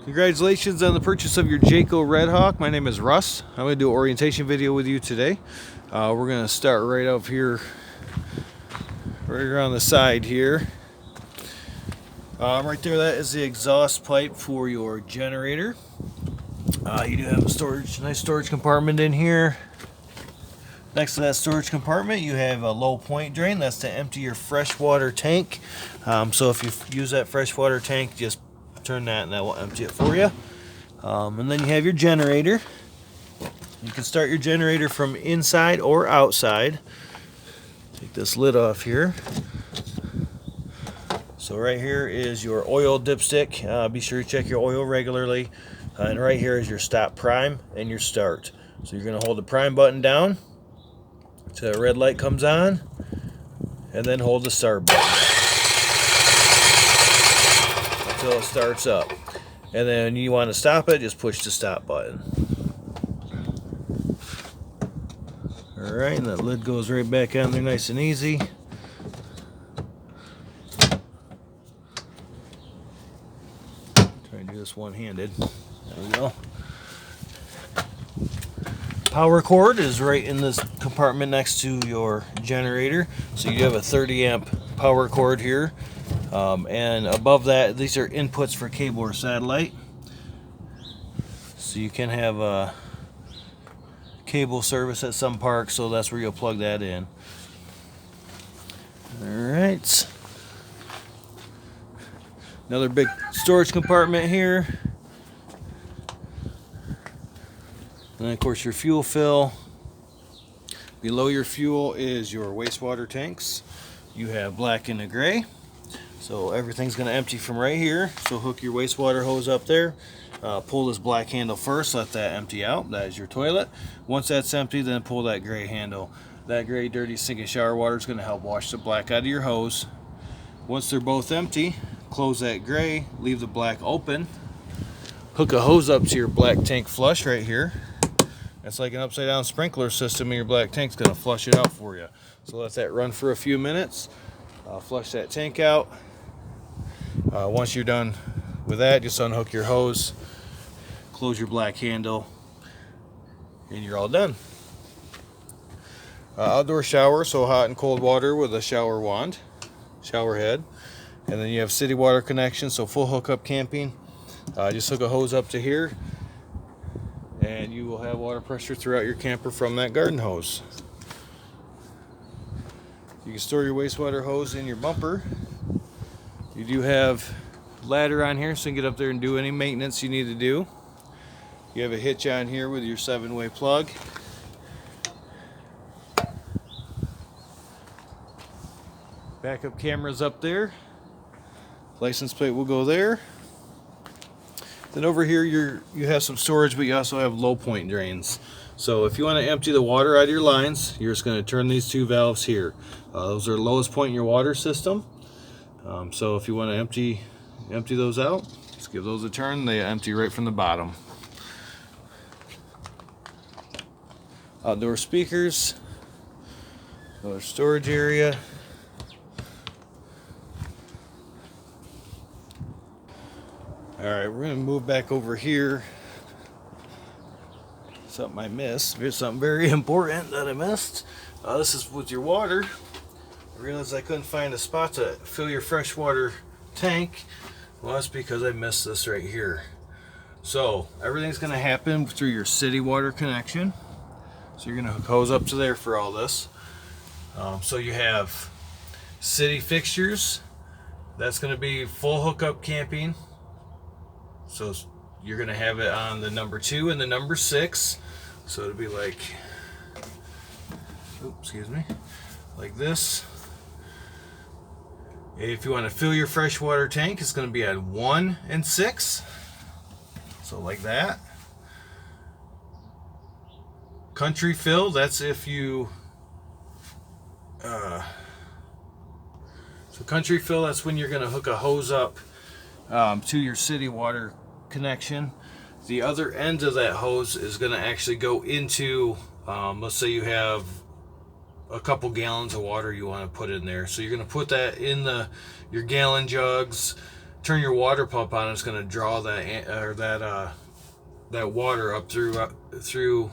Congratulations on the purchase of your Jayco Red Hawk. My name is Russ. I'm going to do an orientation video with you today. We're going to start right up here, right around the side here. Right there, that is the exhaust pipe for your generator. You do have a nice storage compartment in here. Next to that storage compartment, you have a low point drain. That's to empty your freshwater tank. So if you use that freshwater tank, just turn that and that will empty it for you. And then you have your generator. You can start your generator from inside or outside. Take this lid off here. So right here is your oil dipstick. Be sure to check your oil regularly. And right here is your stop prime and your start. So you're going to hold the prime button down till the red light comes on, and then hold the start button until it starts up. And then you want to stop it, just push the stop button. Alright, and that lid goes right back on there nice and easy. Try and do this one-handed. There we go. Power cord is right in this compartment next to your generator. So you have a 30 amp power cord here. And above that, these are inputs for cable or satellite. So you can have a cable service at some parks, so that's where you'll plug that in. Alright. Another big storage compartment here. And then of course your fuel fill. Below your fuel is your wastewater tanks. You have black and a gray. So everything's going to empty from right here. So hook your wastewater hose up there. Pull this black handle first, let that empty out. That is your toilet. Once that's empty, then pull that gray handle. That gray dirty sinking shower water is going to help wash the black out of your hose. Once they're both empty, close that gray, leave the black open. Hook a hose up to your black tank flush right here. It's like an upside down sprinkler system, and your black tank's going to flush it out for you. So let that run for a few minutes. Flush that tank out. Once you're done with that, just unhook your hose, close your black handle, and you're all done. Outdoor shower, so hot and cold water with a shower wand, shower head. And then you have city water connection, so full hookup camping. Just hook a hose up to here, and you will have water pressure throughout your camper from that garden hose. You can store your wastewater hose in your bumper. You do have a ladder on here so you can get up there and do any maintenance you need to do. You have a hitch on here with your 7-way plug. Backup cameras up there. License plate will go there. Then over here you have some storage, but you also have low point drains. So if you want to empty the water out of your lines, you're just going to turn these two valves here. Those are the lowest point in your water system. So if you want to empty those out, just give those a turn. They empty right from the bottom. Outdoor speakers, another storage area. Alright, we're going to move back over here. Something I missed. Here's something very important that I missed. This is with your water. I realized I couldn't find a spot to fill your freshwater tank. Well, that's because I missed this right here. So everything's going to happen through your city water connection. So you're going to hook hose up to there for all this. So you have city fixtures. That's going to be full hookup camping. So you're going to have it on the number 2 and the number 6. So it'll be like, like this. If you want to fill your freshwater tank, it's going to be at 1 and 6. So like that. Country fill, that's if you so country fill, that's when you're going to hook a hose up to your city water connection. The other end of that hose is going to actually go into, let's say you have a couple gallons of water you want to put in there. So you're going to put that in your gallon jugs turn your water pump on, it's going to draw that water up through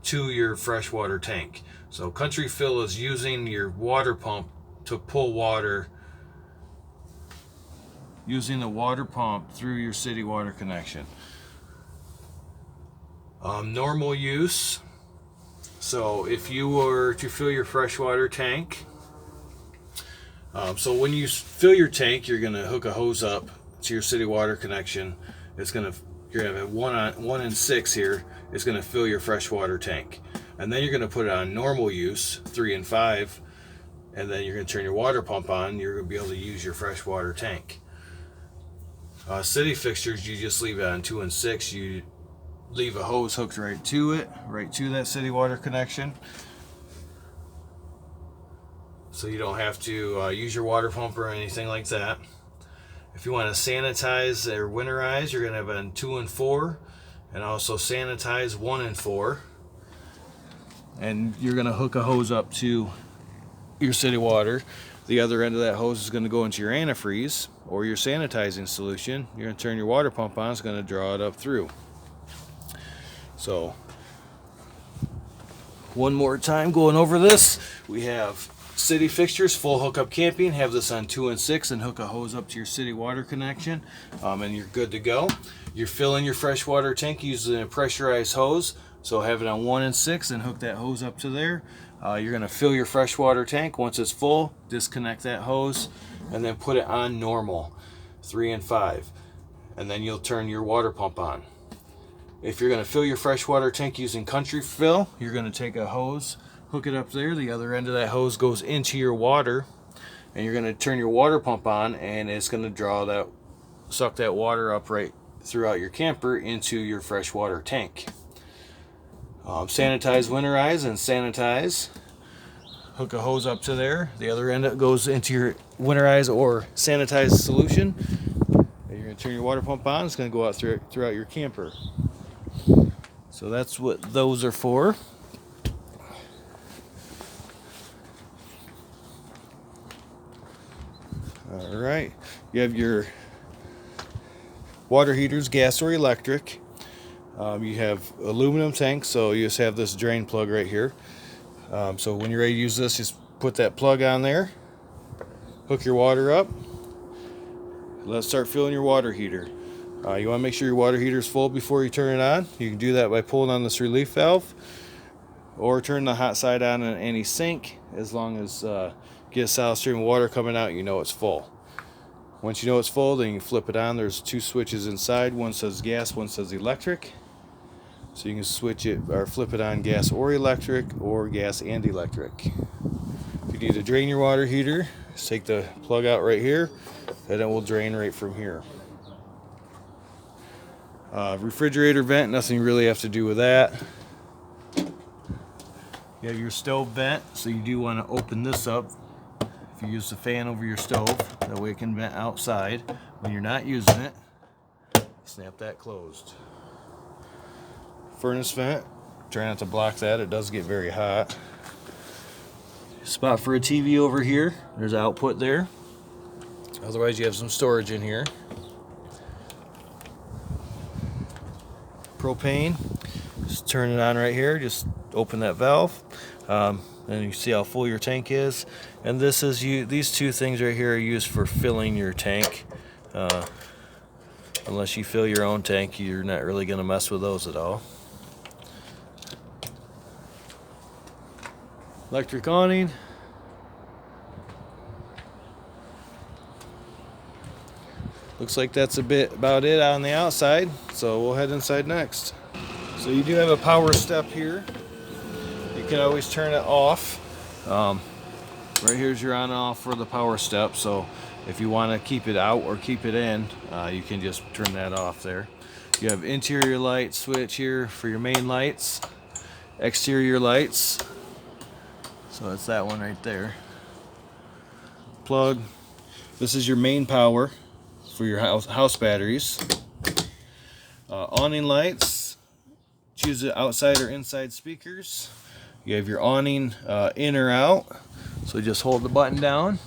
to your freshwater tank. So Country Fill is using your water pump to pull water, using the water pump through your city water connection. Normal use. So if you were to fill your freshwater tank, so when you fill your tank, you're going to hook a hose up to your city water connection. You're going to have 1 and 6 here. It's going to fill your freshwater tank. And then you're going to put it on normal use, 3 and 5. And then you're going to turn your water pump on. You're going to be able to use your freshwater tank. City fixtures, you just leave it on 2 and 6. You leave a hose hooked right to it, right to that city water connection. So you don't have to use your water pump or anything like that. If you want to sanitize or winterize, you're going to have it on 2 and 4, and also sanitize 1 and 4. And you're going to hook a hose up to your city water. The other end of that hose is going to go into your antifreeze or your sanitizing solution. You're going to turn your water pump on, it's going to draw it up through. So, one more time going over this, we have city fixtures, full hookup camping. Have this on 2 and 6 and hook a hose up to your city water connection, and you're good to go. You're filling your freshwater tank using a pressurized hose, so have it on 1 and 6 and hook that hose up to there. You're going to fill your freshwater tank. Once it's full, disconnect that hose and then put it on normal, 3 and 5, and then you'll turn your water pump on. If you're going to fill your freshwater tank using Country Fill, you're going to take a hose, hook it up there. The other end of that hose goes into your water, and you're going to turn your water pump on, and it's going to suck that water up right throughout your camper into your freshwater tank. Sanitize, winterize, and sanitize. Hook a hose up to there. The other end goes into your winterize or sanitize solution. And you're going to turn your water pump on. It's going to go out throughout your camper. So that's what those are for. All right, you have your water heaters, gas or electric. You have aluminum tanks, so you just have this drain plug right here. So when you're ready to use this, just put that plug on there, hook your water up. Let's start filling your water heater. You want to make sure your water heater is full before you turn it on. You can do that by pulling on this relief valve or turn the hot side on in any sink. As long as get a solid stream of water coming out, you know it's full. Once you know it's full, then you flip it on. There's 2 switches inside. One says gas, one says electric. So you can switch it or flip it on gas or electric, or gas and electric. If you need to drain your water heater, just take the plug out right here, and it will drain right from here. Refrigerator vent, nothing you really have to do with that. You have your stove vent, so you do want to open this up. If you use the fan over your stove, that way it can vent outside. When you're not using it, snap that closed. Furnace vent, try not to block that, it does get very hot. Spot for a TV over here, there's output there. Otherwise you have some storage in here. Propane, just turn it on right here, just open that valve, and you see how full your tank is. And this is these 2 things right here are used for filling your tank. Unless you fill your own tank, you're not really going to mess with those at all. Electric awning. Looks like that's about it on the outside, so we'll head inside next. So you do have a power step here. You can always turn it off. Right here's your on and off for the power step, so if you want to keep it out or keep it in, you can just turn that off there. You have interior light switch here for your main lights, exterior lights, so that's that one right there. Plug. This is your main power for your house batteries. Awning lights, choose the outside or inside speakers. You have your awning in or out, so just hold the button down,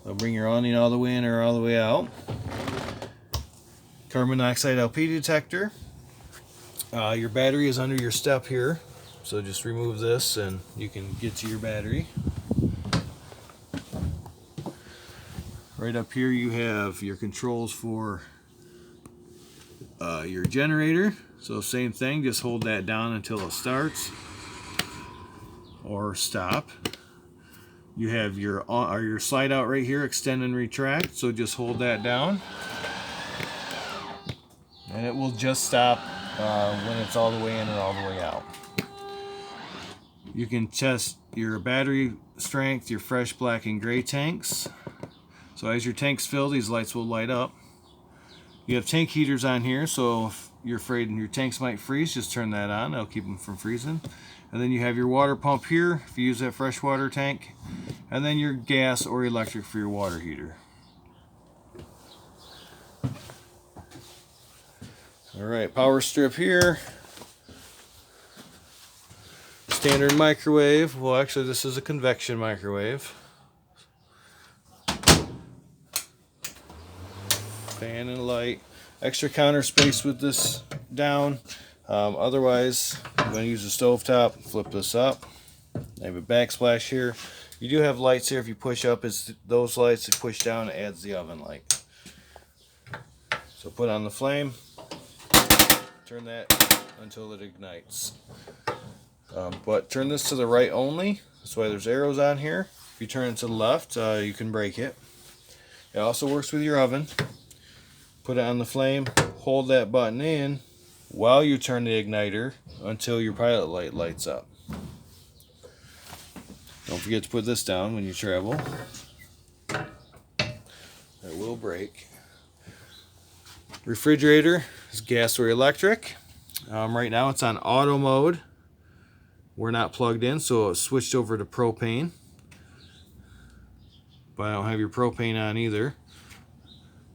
They'll bring your awning all the way in or all the way out. Carbon monoxide LP detector. Your battery is under your step here, so just remove this and you can get to your battery. Right up here you have your controls for your generator. So same thing, just hold that down until it starts or stop. You have your slide out right here, extend and retract, so just hold that down and it will just stop when it's all the way in and all the way out. You can test your battery strength, your fresh black and gray tanks. So as your tanks fill, these lights will light up. You have tank heaters on here, so if you're afraid your tanks might freeze, just turn that on. That'll keep them from freezing. And then you have your water pump here if you use that freshwater tank. And then your gas or electric for your water heater. Alright, power strip here. Standard microwave. Well, actually this is a convection microwave. Fan and light. Extra counter space with this down. Otherwise, I'm going to use a stovetop. Flip this up. I have a backsplash here. You do have lights here. If you push up, it's those lights. If you push down, it adds the oven light. So put on the flame. Turn that until it ignites. But turn this to the right only. That's why there's arrows on here. If you turn it to the left, you can break it. It also works with your oven. Put it on the flame, hold that button in while you turn the igniter until your pilot light lights up. Don't forget to put this down when you travel. It will break. Refrigerator is gas or electric. Right now it's on auto mode. We're not plugged in, so it switched over to propane. But I don't have your propane on either.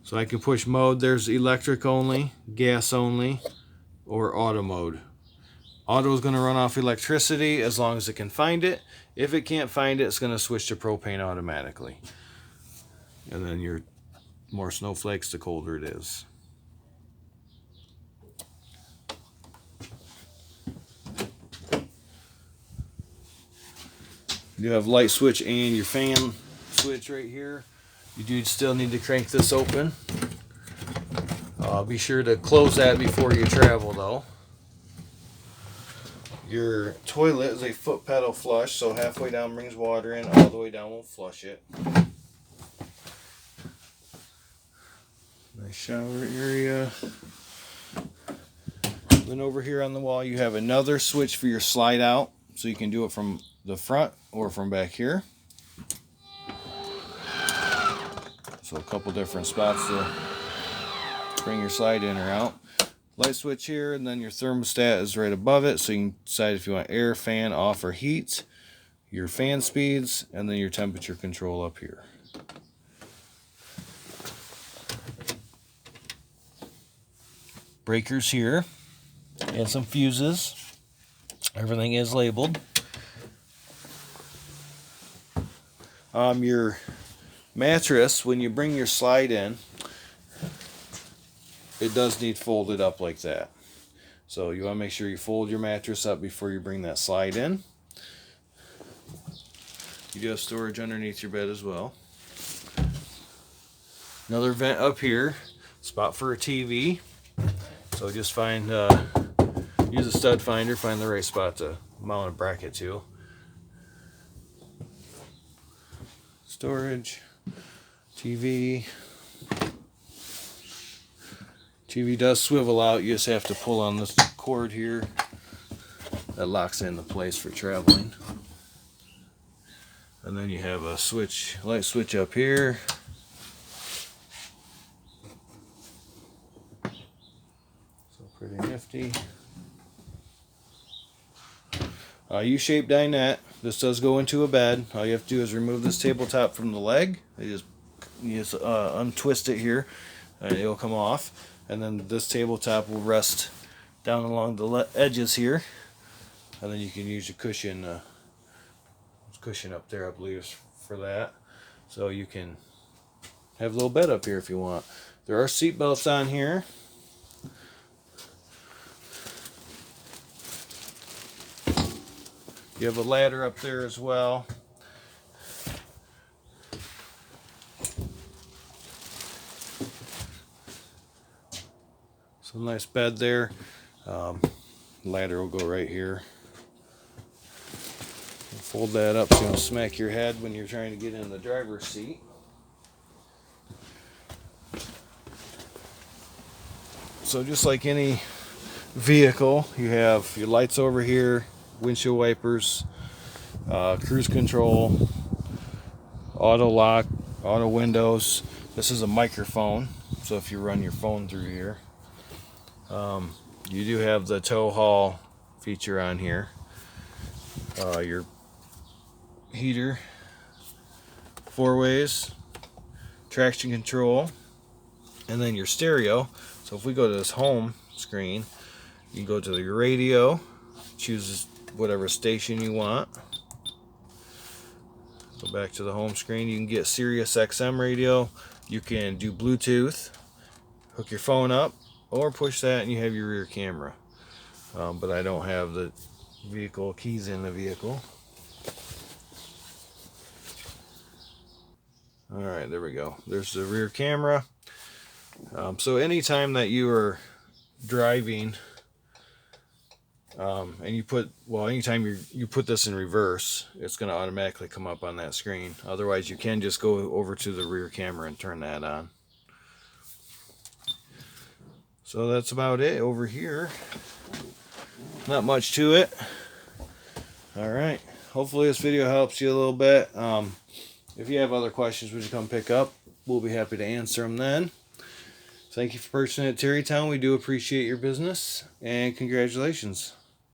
So I can push mode. There's electric only, gas only, or auto mode. Auto is going to run off electricity as long as it can find it. If it can't find it, it's going to switch to propane automatically. And then your more snowflakes, the colder it is. You have light switch and your fan switch right here. You do still need to crank this open. Be sure to close that before you travel though. Your toilet is a foot pedal flush, so halfway down brings water in, all the way down will flush it. Nice shower area. Then over here on the wall you have another switch for your slide out, so you can do it from the front or from back here. So a couple different spots to bring your slide in or out. Light switch here, and then your thermostat is right above it, so you can decide if you want air, fan, off, or heat. Your fan speeds, and then your temperature control up here. Breakers here, and some fuses. Everything is labeled. Your mattress, when you bring your slide in, it does need folded up like that. So you want to make sure you fold your mattress up before you bring that slide in. You do have storage underneath your bed as well. Another vent up here, spot for a TV. So just find, use a stud finder, find the right spot to mount a bracket to. Storage, TV. TV does swivel out. You just have to pull on this cord here that locks into place for traveling. And then you have a switch, light switch up here. So pretty nifty. U-shaped dinette. This does go into a bed. All you have to do is remove this tabletop from the leg. You just untwist it here, and it'll come off. And then this tabletop will rest down along the edges here, and then you can use your cushion. Cushion up there, I believe, is for that. So you can have a little bed up here if you want. There are seat belts on here. You have a ladder up there as well. So nice bed there. Ladder will go right here. Fold that up so you don't smack your head when you're trying to get in the driver's seat. So just like any vehicle, you have your lights over here, windshield wipers, cruise control, auto lock, auto windows. This is a microphone, so if you run your phone through here. You do have the tow haul feature on here. Your heater, 4-ways, traction control, and then your stereo. So if we go to this home screen, you can go to your radio, choose whatever station you want. Go back to the home screen. You can get Sirius XM radio. You can do Bluetooth, hook your phone up, or push that and you have your rear camera. But I don't have the vehicle keys in the vehicle. Alright, there we go. There's the rear camera. So anytime that you are driving and you put, well, anytime you put this in reverse, it's going to automatically come up on that screen. Otherwise, you can just go over to the rear camera and turn that on. So that's about it over here. Not much to it. Alright, hopefully this video helps you a little bit. If you have other questions, would you come pick up? We'll be happy to answer them then. Thank you for purchasing at TerryTown. We do appreciate your business, and congratulations.